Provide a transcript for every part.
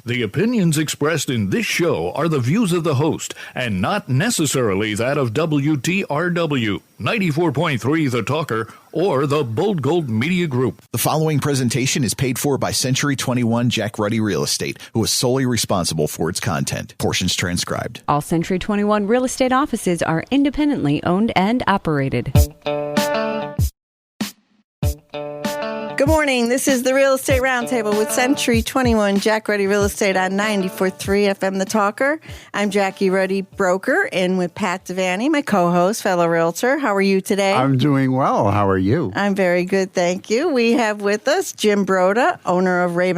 The opinions expressed in this show are the views of the host and not necessarily that of WTRW, 94.3 The Talker, or the Bold Gold Media Group. The following presentation is paid for by Century 21 Jack Ruddy Real Estate, who is solely responsible for its content. Portions transcribed. All Century 21 real estate offices are independently owned and operated. Good morning. This is the Real Estate Roundtable with Century 21 Jack Ruddy Real Estate on 94.3 FM The Talker. I'm Jackie Ruddy, broker, and with Pat Devaney, my co-host, fellow realtor. How are you today? I'm doing well. How are you? I'm very good, thank you. We have with us Jim Broda, owner of Real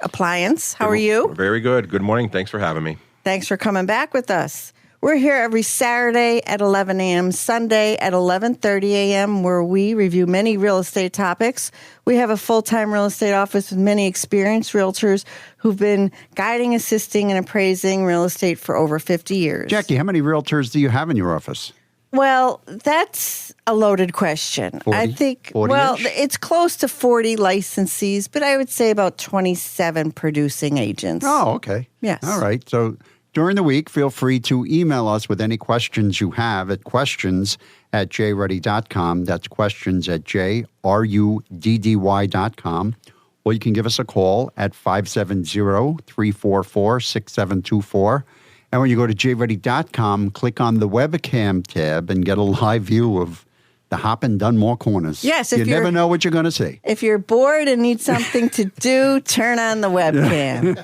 Appliance. How are you? Very good. Good morning. Thanks for having me. Thanks for coming back with us. We're here every Saturday at 11 a.m., Sunday at 11:30 a.m., where we review many real estate topics. We have a full-time real estate office with many experienced realtors who've been guiding, assisting, and appraising real estate for over 50 years. Jackie, how many realtors do you have in your office? Well, that's a loaded question. 40? I think, 40-ish? well, it's close to 40 licensees, but I would say about 27 producing agents. Oh, okay. Yes. All right. So during the week, feel free to email us with any questions you have at questions@jruddy.com. That's questions@jruddy.com. Or you can give us a call at 570-344-6724. And when you go to jruddy.com, click on the webcam tab and get a live view of the Hoppin' Dunmore Corners. Yes. You never know what you're going to see. If you're bored and need something to do, turn on the webcam.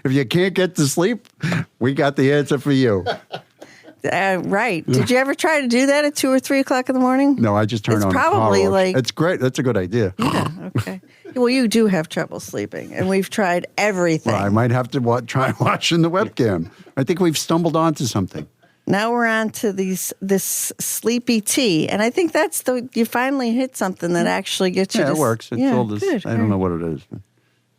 If you can't get to sleep, we got the answer for you. Right. Did you ever try to do that at 2 or 3 o'clock in the morning? No, I just turn It's on probably the power. like... It's great. That's a good idea. Yeah, okay. Well, you do have trouble sleeping, and we've tried everything. Well, I might have to try watching the webcam. I think we've stumbled onto something. Now we're on to this sleepy tea, and I think that's you finally hit something that actually gets you Yeah, to... it works. It's all this, good. I don't know what it is.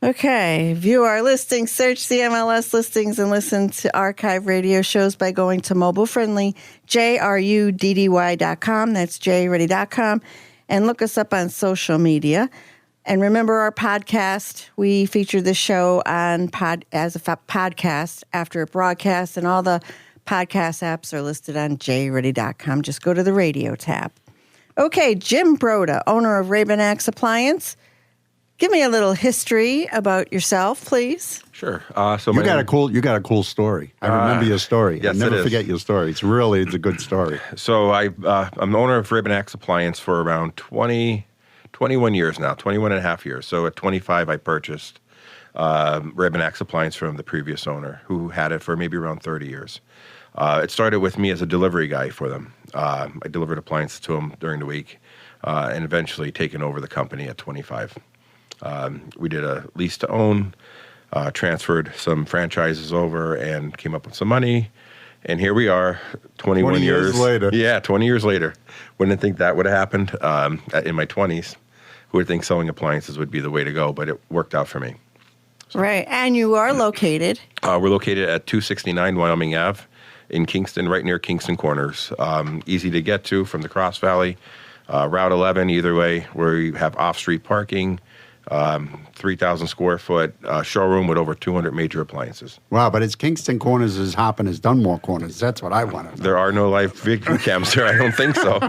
Okay. View our listings, search the MLS listings, and listen to archive radio shows by going to mobile-friendly jruddy.com. That's jruddy.com. And look us up on social media. And remember our podcast. We feature this show on as a podcast after it broadcasts, and all the podcast apps are listed on jruddy.com. Just go to the radio tab. Okay, Jim Broda, owner of Real Appliance. Give me a little history about yourself, please. Sure. You got a cool story. I remember your story. Yes, I never it is. forget your story. It's a good story. So I'm the owner of Real Appliance for around 21 years now, 21 and a half years. So at 25, I purchased Real Appliance from the previous owner, who had it for maybe around 30 years. It started with me as a delivery guy for them. I delivered appliances to them during the week, and eventually taken over the company at 25. We did a lease to own, transferred some franchises over, and came up with some money. And here we are, 21 years later. Yeah, 20 years later. Wouldn't think that would have happened in my 20s. Who would think selling appliances would be the way to go, but it worked out for me. Right. And you are located? We're located at 269 Wyoming Ave in Kingston, right near Kingston Corners. Easy to get to from the Cross Valley. Route 11, either way, where you have off-street parking, 3,000 square foot showroom with over 200 major appliances. Wow, but it's Kingston Corners as hopping as Dunmore Corners. That's what I want to know. There are no live video cams there. I don't think so.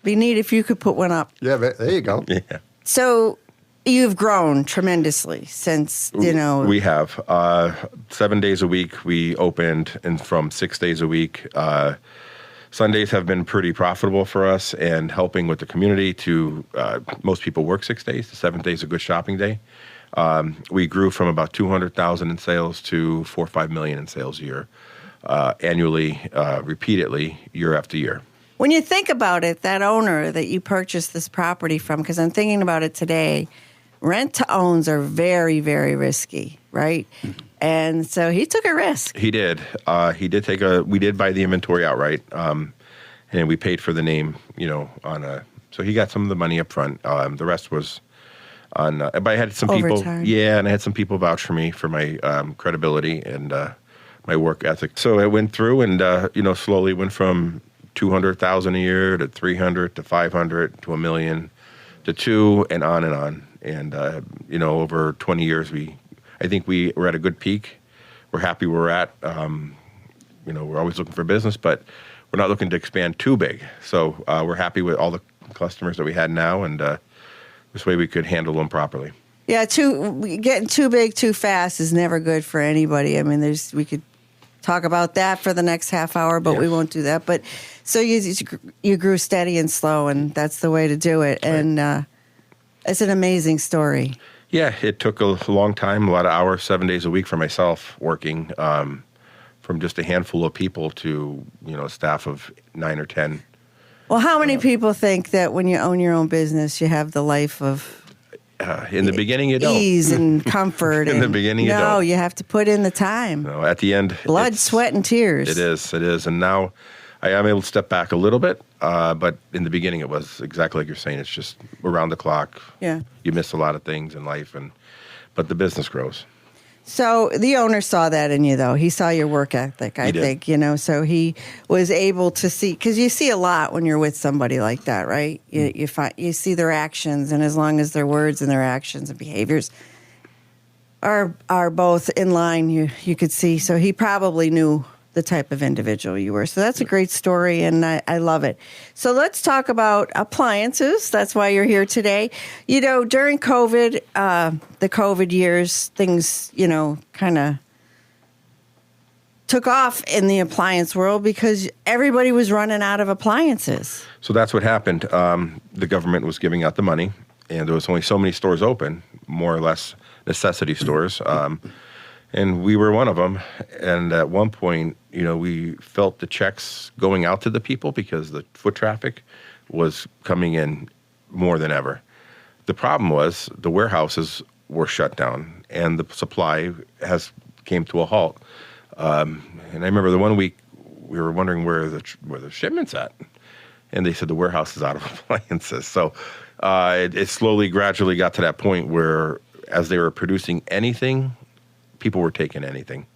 Be neat if you could put one up. Yeah, there you go. Yeah. So you've grown tremendously since, We have 7 days a week we opened, and from 6 days a week. Sundays have been pretty profitable for us, and helping with the community to, most people work 6 days. The 7th day is a good shopping day. We grew from about 200,000 in sales to 4 or 5 million in sales a year, annually, repeatedly, year after year. When you think about it, that owner that you purchased this property from, because I'm thinking about it today, rent-to-owns are very, very risky, right? And so he took a risk. He did. We did buy the inventory outright, and we paid for the name, so he got some of the money up front. The rest was on, but I had some people, and I had some people vouch for me for my credibility and my work ethic. So it went through, and slowly went from 200,000 a year to 300 to 500 to $1 million to $2 million, and on and on. And, over 20 years, I think we're at a good peak. We're happy where we're at. We're always looking for business, but we're not looking to expand too big. So we're happy with all the customers that we had now, and this way we could handle them properly. Yeah, getting too big too fast is never good for anybody. I mean, we could talk about that for the next half hour, but we won't do that. But so you grew steady and slow, and that's the way to do it. Right. And it's an amazing story. Yeah, it took a long time, a lot of hours, 7 days a week for myself working, from just a handful of people to a staff of 9 or 10. Well, how many people think that when you own your own business, you have the life of in the beginning, you don't. Ease and comfort. In the beginning, you don't. No, you have to put in the time. No, at the end, blood, sweat, and tears. It is. And now I am able to step back a little bit, but in the beginning, it was exactly like you're saying. It's just around the clock. Yeah. You miss a lot of things in life, but the business grows. So the owner saw that in you, though. He saw your work ethic, I think, so he was able to see, because you see a lot when you're with somebody like that, right? You see their actions, and as long as their words and their actions and behaviors are both in line, you could see. So he probably knew the type of individual you were. So that's a great story, and I love it. So let's talk about appliances. That's why you're here today. During COVID, the COVID years, things, kind of took off in the appliance world because everybody was running out of appliances. So that's what happened. The government was giving out the money, and there was only so many stores open, more or less necessity stores. And we were one of them. And at one point, we felt the checks going out to the people because the foot traffic was coming in more than ever. The problem was the warehouses were shut down and the supply came to a halt. And I remember the 1 week we were wondering where the shipment's at. And they said the warehouse is out of appliances. So it slowly, gradually got to that point where as they were producing anything, people were taking anything.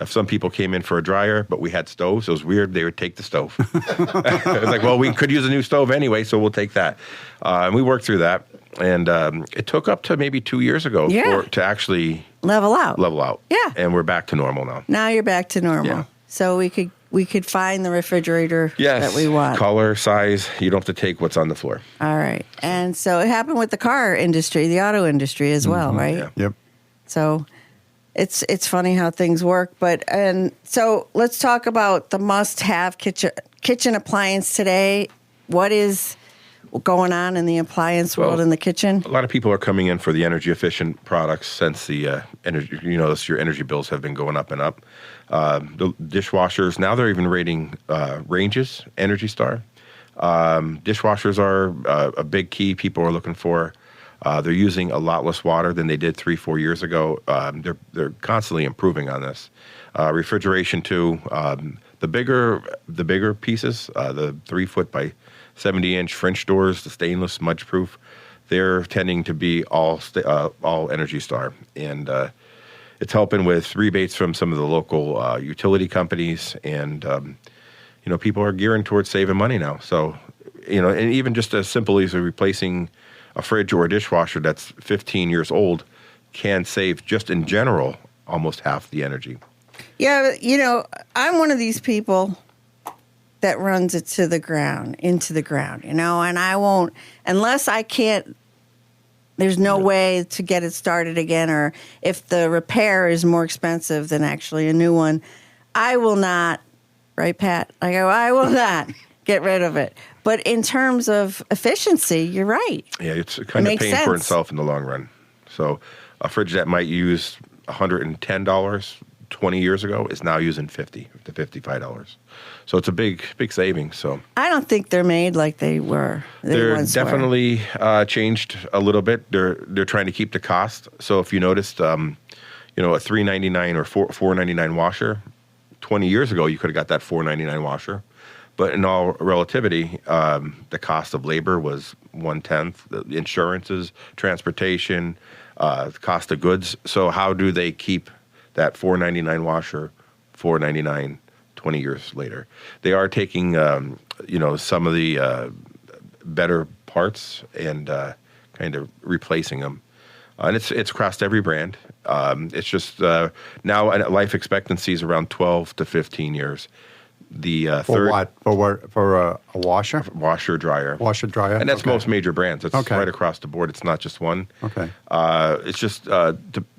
If some people came in for a dryer, but we had stoves, it was weird. They would take the stove. It was like, well, we could use a new stove anyway, so we'll take that. And we worked through that. And it took up to maybe 2 years ago to actually level out. Yeah. And we're back to normal now. Now you're back to normal. Yeah. So we could find the refrigerator that we want. Color, size. You don't have to take what's on the floor. All right. And so it happened with the car industry, the auto industry as well, right? Yeah. Yep. So it's funny how things work. And so let's talk about the must-have kitchen appliance today. What is going on in the appliance world in the kitchen? A lot of people are coming in for the energy-efficient products since the energy. Your energy bills have been going up and up. The dishwashers, now they're even rating ranges, Energy Star. Dishwashers are a big key people are looking for. They're using a lot less water than they did 3-4 years ago. They're constantly improving on this. Refrigeration too. The bigger pieces, the 3-foot by 70-inch French doors, the stainless, smudge-proof, they're tending to be all Energy Star, and it's helping with rebates from some of the local utility companies, and people are gearing towards saving money now. So, and even just as simple as replacing a fridge or a dishwasher that's 15 years old can save, just in general, almost half the energy. Yeah, I'm one of these people that runs it into the ground, and I won't, unless I can't, there's no way to get it started again, or if the repair is more expensive than actually a new one, I will not, right, Pat? I will not get rid of it. But in terms of efficiency, you're right. Yeah, it's kind of paying for itself in the long run. So a fridge that might use $110 20 years ago is now using $50 to $55. So it's a big savings. So I don't think they're made like they were. They're definitely changed a little bit. They're trying to keep the cost. So if you noticed, a $3.99 or $4.99 washer, 20 years ago you could have got that $4.99 washer. But in all relativity, the cost of labor was 1/10, the insurances, transportation, the cost of goods. So how do they keep that $4.99 washer $4.99 20 years later? They are taking, some of the better parts and kind of replacing them. And it's across every brand. It's just now life expectancy is around 12 to 15 years. The For third what? For a washer? washer dryer, Washer-dryer? and that's Okay. most major brands. It's Okay. right across the board. It's not just one. Okay. It's just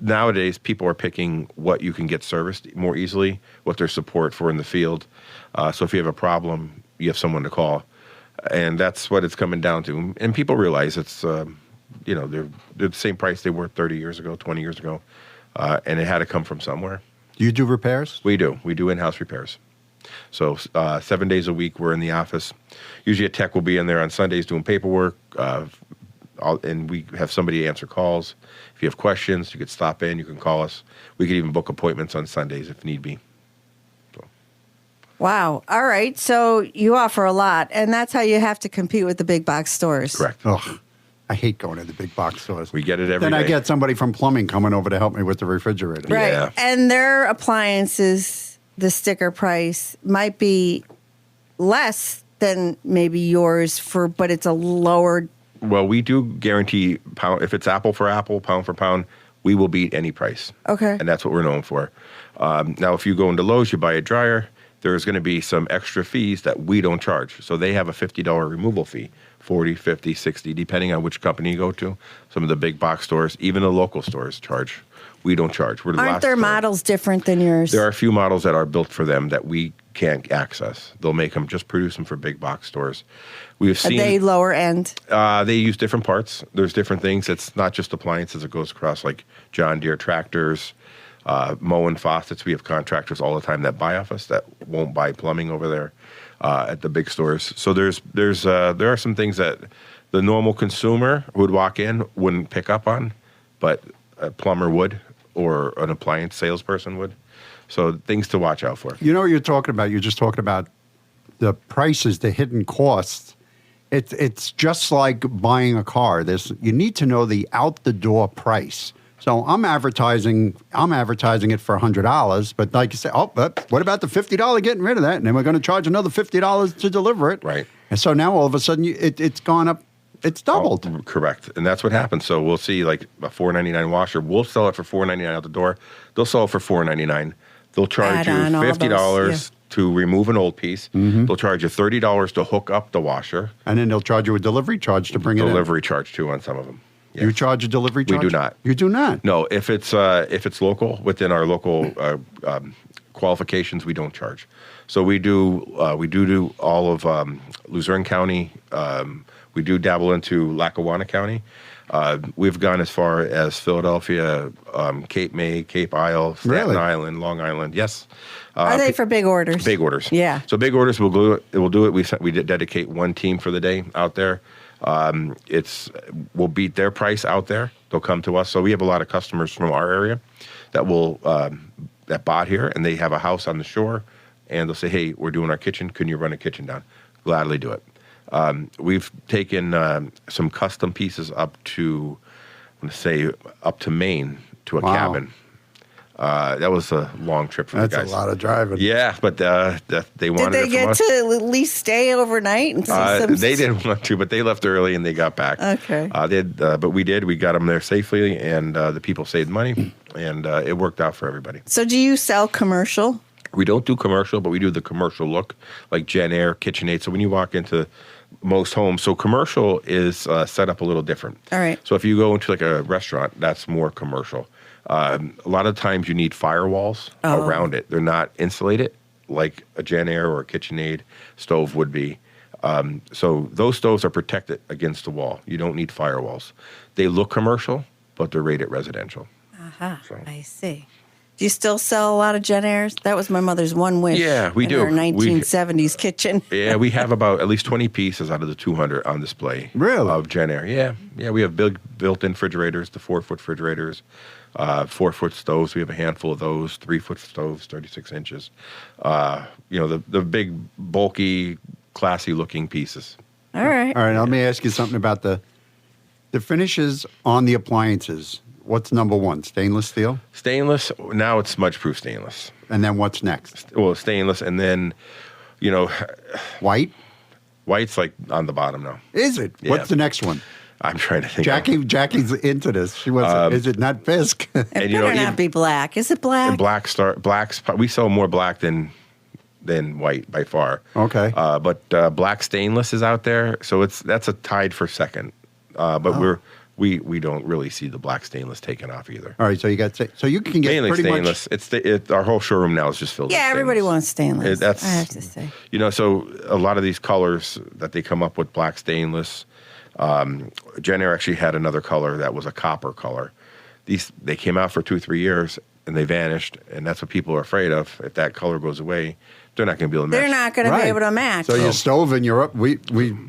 nowadays people are picking what you can get serviced more easily, what there's support for in the field. So if you have a problem, you have someone to call, and that's what it's coming down to. And people realize it's they're the same price they were 30 years ago, 20 years ago, and it had to come from somewhere. Do you do repairs? We do in-house repairs. So 7 days a week we're in the office. Usually a tech will be in there on Sundays doing paperwork, and we have somebody answer calls. If you have questions, you could stop in, you can call us. We could even book appointments on Sundays if need be. Wow. All right. So you offer a lot, and that's how you have to compete with the big box stores. Correct. Ugh, I hate going to the big box stores. We get it every Then day. I get somebody from plumbing coming over to help me with the refrigerator. Right. Yeah. And their appliances, the sticker price might be less than maybe yours but it's a lower. Well, we do guarantee pound. If it's apple for apple, pound for pound, we will beat any price. Okay. And that's what we're known for. Now, if you go into Lowe's, you buy a dryer, there's going to be some extra fees that we don't charge. So they have a $50 removal fee, 40, 50, 60, depending on which company you go to. Some of the big box stores, even the local stores charge. We don't charge. We're the Aren't last their store. models different than yours? There are a few models that are built for them that we can't access. They'll make them, just produce them for big box stores. We've Are seen they lower end? they use different parts. There's different things. It's not just appliances. It goes across like John Deere tractors, mowing faucets. We have contractors all the time that buy off us that won't buy plumbing over there at the big stores. So there are some things that the normal consumer who would walk in wouldn't pick up on, but a plumber would, or an appliance salesperson would. So things to watch out for. You know what you're talking about? You're just talking about the prices, the hidden costs. It's just like buying a car. You need to know the out the door price. So I'm advertising it for $100, but like you say, but what about the $50 getting rid of that? And then we're going to charge another $50 to deliver it. Right. And so now all of a sudden it's gone up. It's doubled. Oh, correct. And that's what happens. So we'll see like a $4.99 washer. We'll sell it for $4.99 out the door. They'll sell it for $4.99. They'll charge you Add on all $50 those, to remove an old piece. Mm-hmm. They'll charge you $30 to hook up the washer. And then they'll charge you a delivery charge to bring it in. Delivery charge too on some of them. Yes. You charge a delivery We charge? do not. You do not? No, if it's local, within our local qualifications, we don't charge. So we do all of Luzerne County. We do dabble into Lackawanna County. We've gone as far as Philadelphia, Cape May, Cape Isle, Staten Really? Island, Long Island. Yes. Are they for big orders? Big orders. Yeah. So big orders, we'll do it. We'll do it. We dedicate one team for the day out there. We'll beat their price out there. They'll come to us. So we have a lot of customers from our area that will that bought here, and they have a house on the shore, and they'll say, "Hey, we're doing our kitchen. Can you run a kitchen down?" Gladly do it. We've taken some custom pieces up to Maine to a Wow. cabin. That was a long trip for That's the guys. a lot of driving. Yeah, but they wanted Did they it from get us. to at least stay overnight and see some? They didn't want to, but they left early and they got back. Okay. But we did. We got them there safely, and the people saved money, and it worked out for everybody. So do you sell commercial? We don't do commercial, but we do the commercial look, like Gen Air, KitchenAid. So when you walk into most homes, so commercial is set up a little different. All right. So if you go into like a restaurant, that's more commercial. A lot of times you need firewalls around it. They're not insulated like a Gen Air or a KitchenAid stove would be. So those stoves are protected against the wall. You don't need firewalls. They look commercial, but they're rated residential. Aha, I see. Do you still sell a lot of Gen Airs? That was my mother's one wish. Yeah, we in do. Her 1970s kitchen. Yeah, we have about at least 20 pieces out of the 200 on display. Really? Of Gen Air. Yeah. We have big built-in refrigerators, the 4-foot refrigerators, 4-foot stoves. We have a handful of those, 3-foot stoves, 36 inches. The big, bulky, classy-looking pieces. All right. All right, let me ask you something about the finishes on the appliances. What's number one? Stainless steel? Stainless. Now it's smudge-proof stainless. And then what's next? Well, stainless, and then, White? white's like on the bottom now. Is it? Yeah. What's the next one? I'm trying to think. Jackie's into this. She was. Is it not bisque? It better not be black. Is it black? And blacks. We sell more black than white by far. Okay. But black stainless is out there, so that's a tied for second. But we don't really see the black stainless taken off either. All right, so you can get mainly pretty stainless. much. Our whole showroom now is just filled. Yeah, with everybody stainless. wants stainless. I have to say. So a lot of these colors that they come up with, black stainless. Jen Air actually had another color that was a copper color. They came out for 2-3 years and they vanished, and that's what people are afraid of. If that color goes away, they're not going to be able to match. They're not going to be able to match. So your stove and your we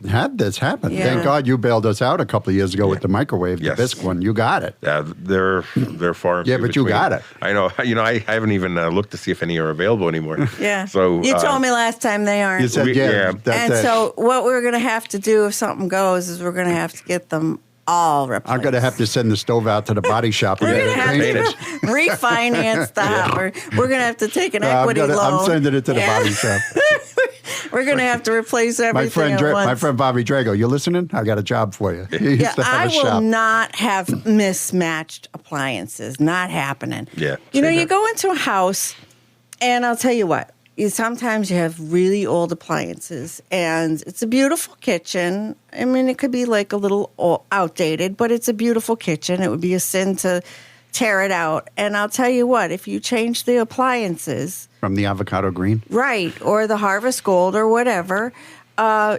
had this happen. Yeah. Thank God you bailed us out a couple of years ago with the microwave, the bisque one. You got it. Yeah, they're far. Yeah, but between. you got it. I know. I haven't even looked to see if any are available anymore. Yeah. So you told me last time they aren't. You said that's and it. so what we're going to have to do if something goes is we're going to have to get them all replaced. I'm going to have to send the stove out to the body shop and We're get going to it have painted. to refinance the hopper. We're going to have to take an equity loan. I'm sending it to the body shop. We're going to have to replace everything My friend Bobby Drago, you listening? I got a job for you. He used to have I a will shop. not have mismatched appliances. Not happening. Yeah. You go into a house, and I'll tell you what. Sometimes you have really old appliances, and it's a beautiful kitchen. I mean, it could be like a little outdated, but it's a beautiful kitchen. It would be a sin to tear it out. And I'll tell you what, if you change the appliances... From the avocado green? Right, or the harvest gold or whatever,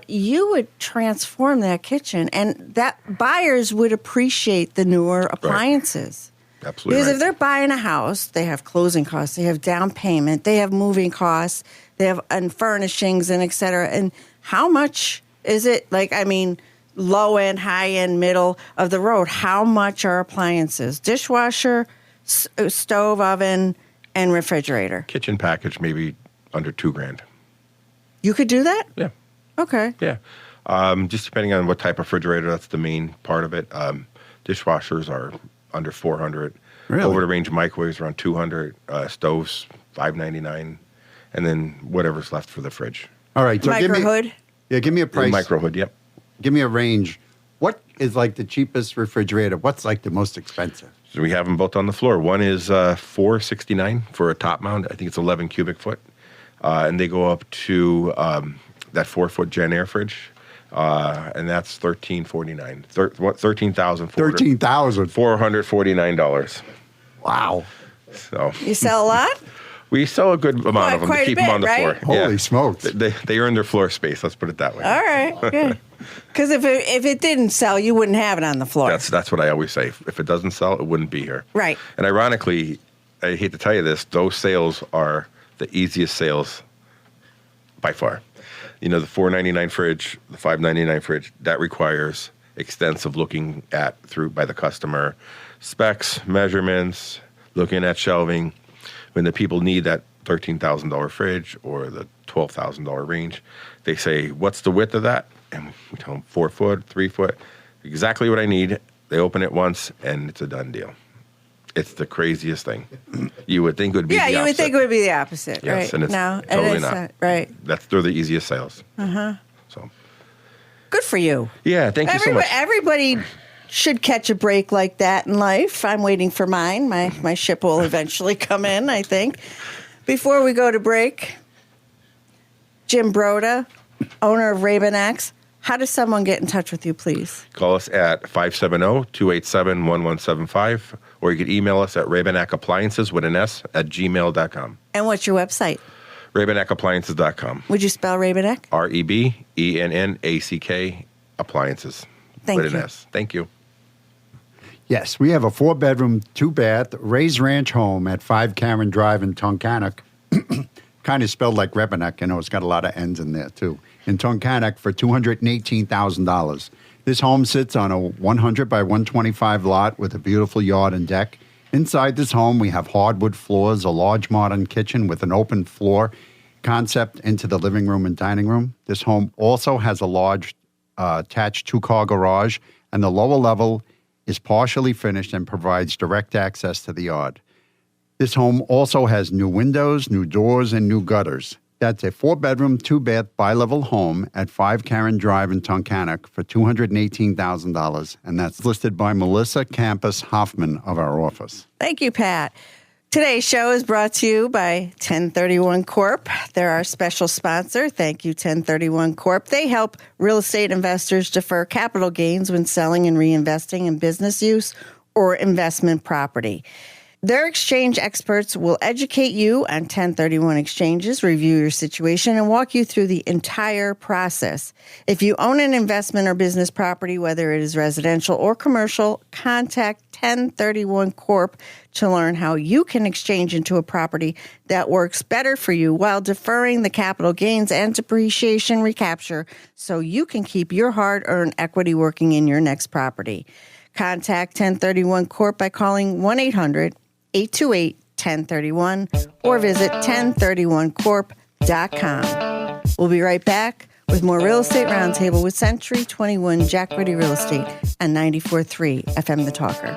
you would transform that kitchen. And that buyers would appreciate the newer appliances. Right. Absolutely. Because if they're buying a house, they have closing costs, they have down payment, they have moving costs, they have furnishings and et cetera. And how much is it? Low end, high end, middle of the road. How much are appliances? Dishwasher, stove, oven, and refrigerator. Kitchen package maybe under $2,000. You could do that? Yeah. Okay. Yeah. Just depending on what type of refrigerator, that's the main part of it. Dishwashers are under $400. Really? Over the range microwaves around $200. Stoves $599, and then whatever's left for the fridge. All right. So Micro hood? Give me a price. Micro hood, yep. Give me a range. What is like the cheapest refrigerator? What's like the most expensive? So we have them both on the floor. One is $469 for a top mount. I think it's 11 cubic foot. And they go up to that 4-foot Jen Air fridge. And that's $1,349. $13,449. Wow. So You sell a lot? we sell a good amount of them to quite a keep them bit, on the right? floor. Holy smokes. They earn their floor space. Let's put it that way. All right, good. Because if it didn't sell, you wouldn't have it on the floor. That's what I always say. If it doesn't sell, it wouldn't be here. Right. And ironically, I hate to tell you this, those sales are the easiest sales by far. The $499 fridge, the $599 fridge, that requires extensive looking at through by the customer, specs, measurements, looking at shelving. When the people need that $13,000 fridge or the $12,000 range, they say, "What's the width of that?" And we tell them 4 foot, 3 foot, exactly what I need. They open it once, and it's a done deal. It's the craziest thing. You would think it would be the opposite. you would think it would be the opposite, Yes, right? and it's no, totally it's not. right. They're the easiest sales. So, Good for you. yeah, thank you so much. Everybody should catch a break like that in life. I'm waiting for mine. My ship will eventually come in, I think. Before we go to break, Jim Broda, owner of Raven X, how does someone get in touch with you, please? Call us at 570-287-1175, or you can email us at ravenacappliances with an S at gmail.com. And what's your website? ravenacappliances.com. Would you spell Ravenac? REBENNACK appliances Thank with you. an S. Thank you. Yes, we have a 4-bedroom, 2-bath Ray's Ranch home at 5 Karen Drive in Tunkhannock. Kind of spelled like Rebenek. It's got a lot of N's in there, too. In Tunkhannock for $218,000. This home sits on a 100 by 125 lot with a beautiful yard and deck. Inside this home, we have hardwood floors, a large modern kitchen with an open floor concept into the living room and dining room. This home also has a large attached 2-car garage, and the lower level is partially finished and provides direct access to the yard. This home also has new windows, new doors, and new gutters. That's a 4-bedroom, 2-bath, bi-level home at 5 Karen Drive in Tunkhannock for $218,000. And that's listed by Melissa Campus Hoffman of our office. Thank you, Pat. Today's show is brought to you by 1031 Corp. They're our special sponsor. Thank you, 1031 Corp. They help real estate investors defer capital gains when selling and reinvesting in business use or investment property. Their exchange experts will educate you on 1031 exchanges, review your situation, and walk you through the entire process. If you own an investment or business property, whether it is residential or commercial, contact 1031 Corp to learn how you can exchange into a property that works better for you while deferring the capital gains and depreciation recapture so you can keep your hard-earned equity working in your next property. Contact 1031 Corp by calling 1-800-828-1031 or visit 1031corp.com. We'll be right back with more Real Estate Roundtable with Century 21 Jack Ready Real Estate on 94.3 FM The Talker.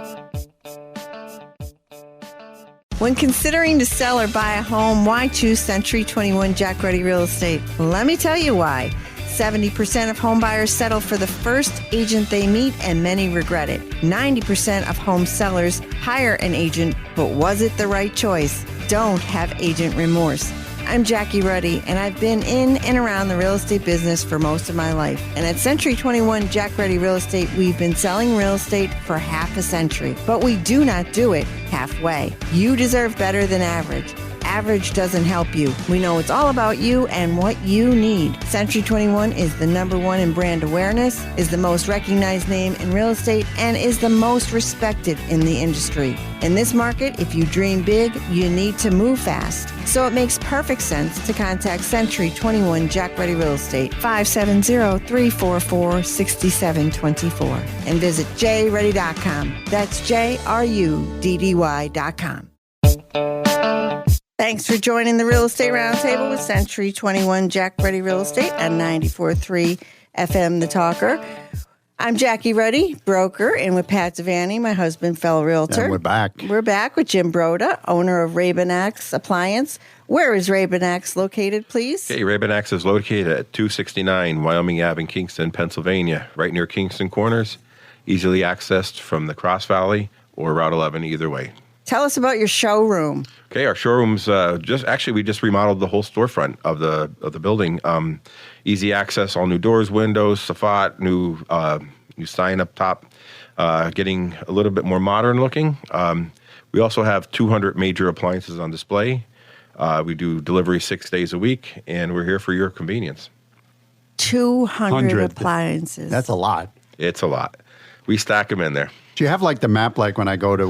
When considering to sell or buy a home, why choose Century 21 Jack Ready Real Estate? Let me tell you why. 70% of home buyers settle for the first agent they meet, and many regret it. 90% of home sellers hire an agent, but was it the right choice? Don't have agent remorse. I'm Jackie Ruddy, and I've been in and around the real estate business for most of my life. And at Century 21 Jack Ready Real Estate, we've been selling real estate for half a century, but we do not do it halfway. You deserve better than average. Average doesn't help you. We know it's all about you and what you need. Century 21 is the #1 in brand awareness, is the most recognized name in real estate, and is the most respected in the industry. In this market, if you dream big, you need to move fast. So it makes perfect sense to contact Century 21 Jack Ready Real Estate, 570-344-6724, and visit jready.com. That's JRUDDY.com. Thanks for joining the Real Estate Roundtable with Century 21 Jack Ready Real Estate on 94.3 FM The Talker. I'm Jackie Ruddy, broker, and with Pat Devaney, my husband, fellow realtor. And we're back. We're back with Jim Broda, owner of Ray-Ban-Axe Appliance. Where is Ray-Ban-Axe located, please? Okay, Ray-Ban-Axe is located at 269 Wyoming Ave in Kingston, Pennsylvania, right near Kingston Corners, easily accessed from the Cross Valley or Route 11, either way. Tell us about your showroom. Okay, our showroom's we just remodeled the whole storefront of the building. Easy access, all new doors, windows, soffit, new sign up top, getting a little bit more modern looking. We also have 200 major appliances on display. We do delivery 6 days a week, and we're here for your convenience. 200 appliances. That's a lot. It's a lot. We stack them in there. Do you have like the map like when I go to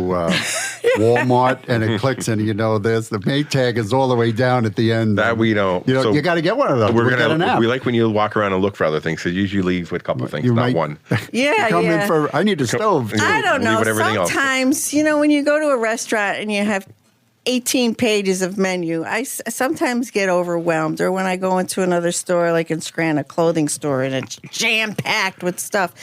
Walmart and it clicks and the Maytag is all the way down at the end? That we don't. So you got to get one of those. We like when you walk around and look for other things, because you usually leave with a couple of things, not one. Yeah, I need a stove. I don't know. Sometimes, when you go to a restaurant and you have 18 pages of menu, I sometimes get overwhelmed. Or when I go into another store, like in Scranton, a clothing store, and it's jam-packed with stuff,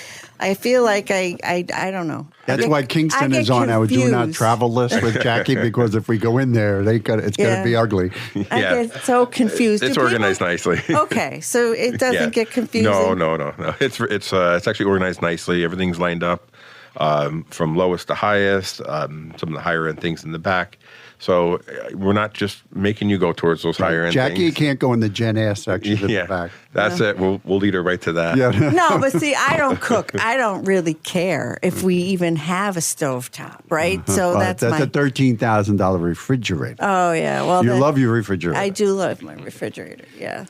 I feel like I don't know. That's why Kingston is on our do not travel list with Jackie, because if we go in there, it's going to be ugly. I get so confused. It's organized nicely. Okay, so it doesn't get confusing. No. It's actually organized nicely. Everything's lined up from lowest to highest. Some of the higher end things in the back. So we're not just making you go towards those higher end things. Jackie can't go in the Gen Air section at the back. That's it. We'll lead her right to that. Yeah. No, but see, I don't cook. I don't really care if we even have a stovetop, right? So that's a $13,000 refrigerator. Oh, yeah. Well, you love your refrigerator. I do love my refrigerator, yeah.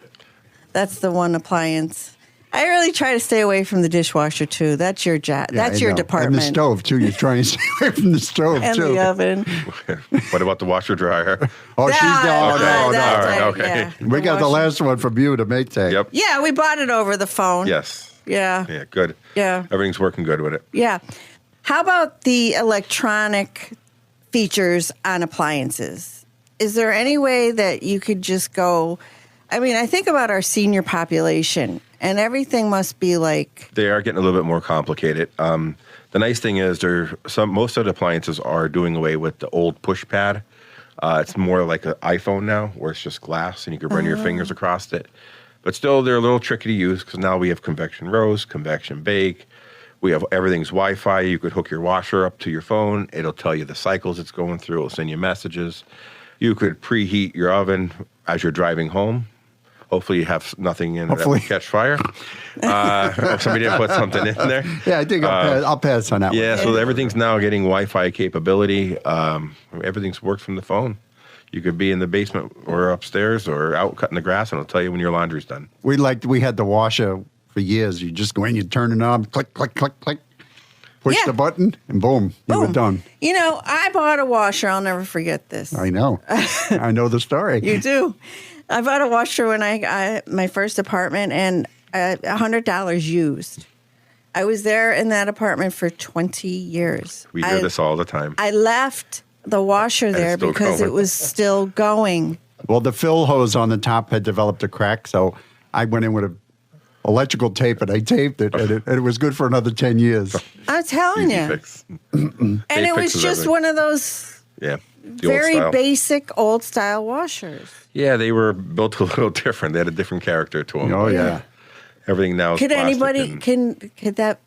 That's the one appliance. I really try to stay away from the dishwasher, too. That's your job. That's your department. And the stove, too. You're trying to stay away from the stove, and too. And the oven. What about the washer dryer? Oh, she's no. All right, okay. Yeah. We got the last one from you to Maytag. Yep. Yeah, we bought it over the phone. Yes. Yeah. Yeah, good. Yeah. Everything's working good with it. Yeah. How about the electronic features on appliances? Is there any way that you could just go... I think about our senior population, and everything must be like... They are getting a little bit more complicated. The nice thing is most of the appliances are doing away with the old push pad. It's more like an iPhone now, where it's just glass and you can run your fingers across it. But still, they're a little tricky to use because now we have convection roast, convection bake. We have everything's Wi-Fi. You could hook your washer up to your phone. It'll tell you the cycles it's going through. It'll send you messages. You could preheat your oven as you're driving home. Hopefully you have nothing in it that will catch fire. If somebody didn't put something in there. Yeah, I think I'll pass on that one. Yeah, so everything's now getting Wi-Fi capability. Everything's works from the phone. You could be in the basement or upstairs or out cutting the grass, and it'll tell you when your laundry's done. We had the washer for years. You just go in, you turn the knob, click, click, click, click, push the button, and boom, you were done. You know, I bought a washer. I'll never forget this. I know. I know the story. You do. I bought a washer when I got my first apartment, and $100 used. I was there in that apartment for 20 years. We do this all the time. I left the washer there because it was still going. Well, the fill hose on the top had developed a crack, so I went in with an electrical tape, and I taped it, and it was good for another 10 years. I'm telling Easy you. fix. And it was just one of those very basic old-style washers. Yeah, they were built a little different. They had a different character to them. Oh, yeah. Everything now is Could plastic. anybody, could that,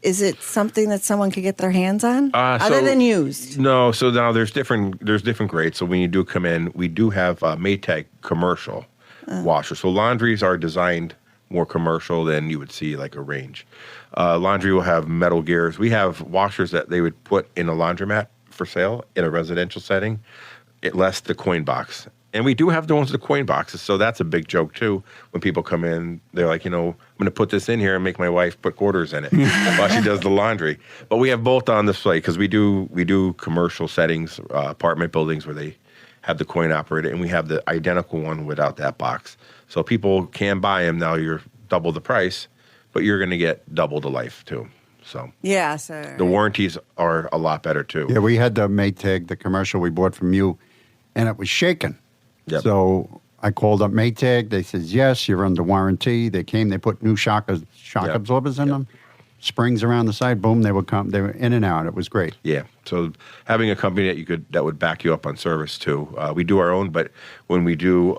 is it something that someone could get their hands on other than used? No, so now there's different grades. So when you do come in, we do have Maytag commercial washers. So laundries are designed more commercial than you would see like a range. Laundry will have metal gears. We have washers that they would put in a laundromat for sale in a residential setting. It less the coin box. And we do have the ones with the coin boxes, so that's a big joke too. When people come in, they're like, I'm going to put this in here and make my wife put quarters in it while she does the laundry. But we have both on display because we do commercial settings, apartment buildings where they have the coin operated, and we have the identical one without that box. So people can buy them. Now you're double the price, but you're going to get double the life too. So sir. The warranties are a lot better too. Yeah, we had the Maytag, the commercial we bought from you, and it was shaking. Yep. So I called up Maytag. They said, yes, you're under warranty. They came, they put new shock absorbers in them, springs around the side. Boom, they were in and out. It was great. Yeah. So having a company that would back you up on service too. We do our own, but when we do,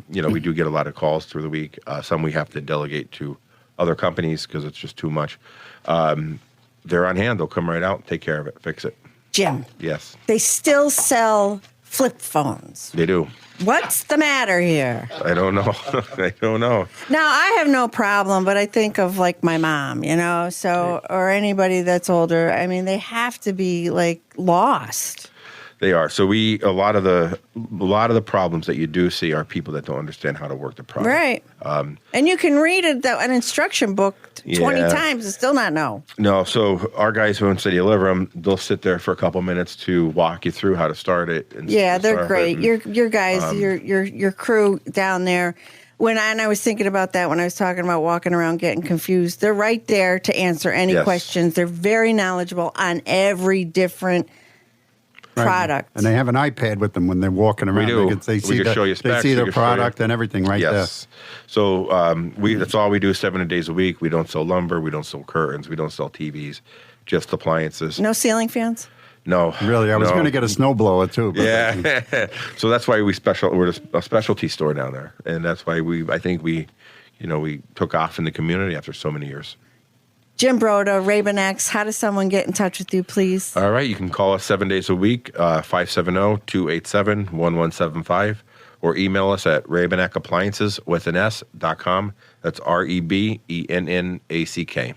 we do get a lot of calls through the week. Some we have to delegate to other companies because it's just too much. They're on hand. They'll come right out, take care of it, fix it. Jim. Yes. They still sell flip phones. They do. What's the matter here? I don't know. I don't know. Now, I have no problem, but I think of like my mom, or anybody that's older. I mean, they have to be like lost. They are. So a lot of the problems that you do see are people that don't understand how to work the product. Right. And you can read an instruction book 20 times and still not know. No. So our guys who instead you deliver them, they'll sit there for a couple minutes to walk you through how to start it. And they're great. Your guys, your crew down there. And I was thinking about that when I was talking about walking around getting confused. They're right there to answer any questions. They're very knowledgeable on every different product. And they have an iPad with them when they're walking around. We do. They see show you specs. They see the product and everything there. Yes. So that's all we do 7 days a week. We don't sell lumber. We don't sell curtains. We don't sell TVs. Just appliances. No ceiling fans? No. Really? I was going to get a snowblower too. But yeah. So that's why we're a specialty store down there. And that's why we took off in the community after so many years. Jim Broda, Raven X, how does someone get in touch with you, please? All right. You can call us 7 days a week, 570-287-1175, or email us at rabennackappliances.com. That's REBENNACK.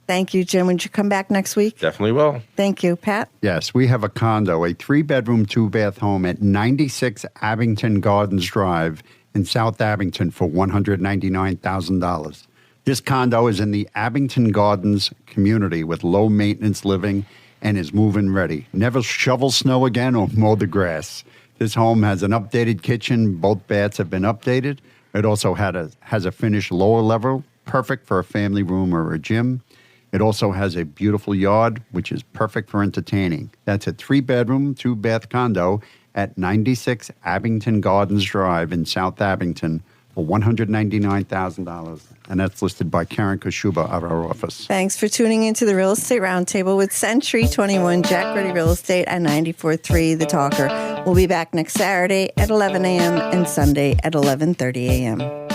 Thank you, Jim. Would you come back next week? Definitely will. Thank you. Pat? Yes, we have a condo, a 3-bedroom, 2-bath home at 96 Abington Gardens Drive in South Abington for $199,000. This condo is in the Abington Gardens community with low-maintenance living and is move-in ready. Never shovel snow again or mow the grass. This home has an updated kitchen. Both baths have been updated. It also has a finished lower level, perfect for a family room or a gym. It also has a beautiful yard, which is perfect for entertaining. That's a 3-bedroom, 2-bath condo at 96 Abington Gardens Drive in South Abington for $199,000. And that's listed by Karen Kashuba of our office. Thanks for tuning into the Real Estate Roundtable with Century 21 Jack Ready Real Estate at 94.3 The Talker. We'll be back next Saturday at 11 a.m. and Sunday at 11:30 a.m.